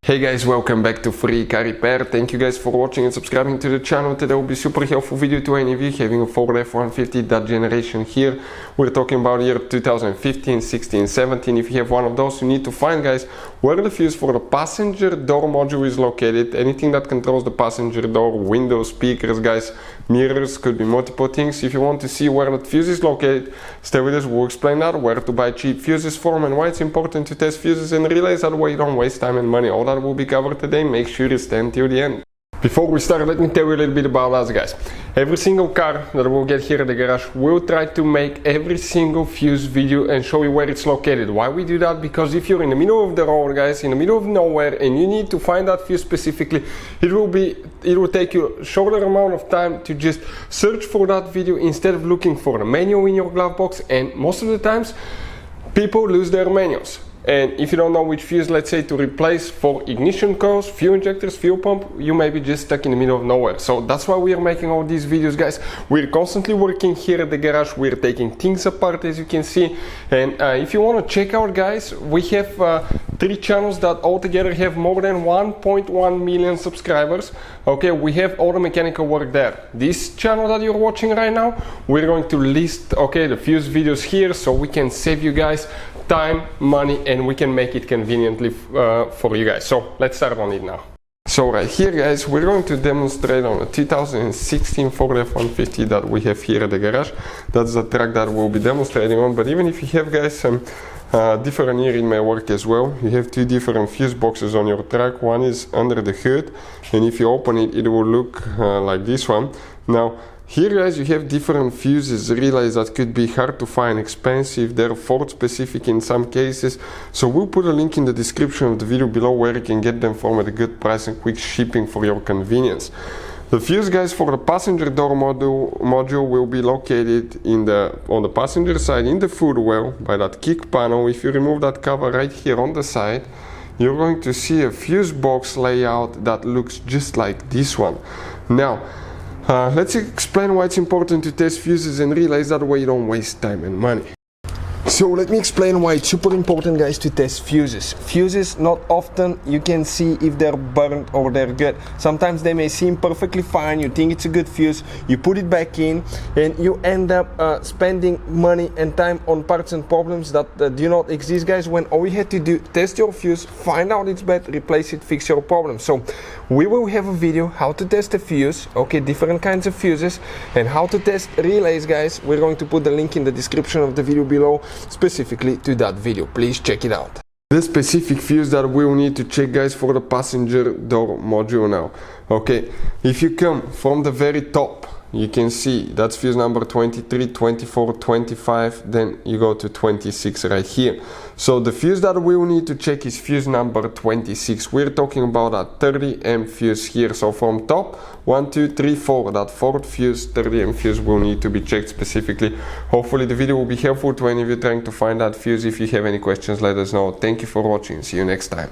Hey guys, welcome back to Free Car Repair. Thank you guys for watching and subscribing to the channel. Today will be super helpful video to any of you having a Ford F-150, that generation here. We're talking about year 2015, 16, 17. If you have one of those, you need to find, guys, where the fuse for the passenger door module is located. Anything that controls the passenger door, windows, speakers, guys, mirrors, could be multiple things. If you want to see where that fuse is located, stay with us. We'll explain that, where to buy cheap fuses from, and why it's important to test fuses and relays. That way you don't waste time and money. All that will be covered today. Make sure you stay until the end. Before we start, let me tell you a little bit about us, guys. Every single car that we'll get here at the garage, we'll try to make every single fuse video and show you where it's located. Why we do that? Because if you're in the middle of the road, guys, in the middle of nowhere, and you need to find that fuse specifically, it will take you a shorter amount of time to just search for that video instead of looking for the manual in your glove box. And most of the times people lose their manuals. And if you don't know which fuse, let's say, to replace for ignition coils, fuel injectors, fuel pump, you may be just stuck in the middle of nowhere. So that's why we are making all these videos, guys. We're constantly working here at the garage. We're taking things apart, as you can see. And if you want to check out, guys, we have 3 channels that altogether have more than 1.1 million subscribers. Okay, we have all the mechanical work there. This channel that you're watching right now, we're going to list, okay, the fuse videos here, so we can save you guys time, money, and we can make it conveniently for you guys. So let's start on it now. So right here, guys, we're going to demonstrate on a 2016 Ford F-150 that we have here at the garage. That's the truck that we'll be demonstrating on. But even if you have, guys, some different here in my work as well, you have 2 different fuse boxes on your truck. One is under the hood, and if you open it, it will look like this one. Now here, guys, you have different fuses, relays that could be hard to find, expensive, they're Ford specific in some cases. So we'll put a link in the description of the video below where you can get them from at a good price and quick shipping for your convenience. The fuse, guys, for the passenger door module will be located on the passenger side in the footwell by that kick panel. If you remove that cover right here on the side, you're going to see a fuse box layout that looks just like this one. Now, let's explain why it's important to test fuses and relays. That way you don't waste time and money. So let me explain why it's super important, guys, to test fuses. Fuses, not often you can see if they're burnt or they're good. Sometimes they may seem perfectly fine, you think it's a good fuse, you put it back in, and you end up spending money and time on parts and problems that do not exist, guys, when all you had to do, test your fuse, find out it's bad, replace it, fix your problem. So we will have a video how to test a fuse, okay, different kinds of fuses, and how to test relays, guys. We're going to put the link in the description of the video below, specifically to that video. Please check it out. The specific fuse that we'll need to check, guys, for the passenger door module now. Okay, if you come from the very top, you can see that's fuse number 23, 24, 25, then you go to 26 right here. So the fuse that we will need to check is fuse number 26. We're talking about a 30 fuse here. So from top, 1, 2, 3, 4, that 4th fuse, 30 fuse will need to be checked specifically. Hopefully the video will be helpful to any of you trying to find that fuse. If you have any questions, let us know. Thank you for watching. See you next time.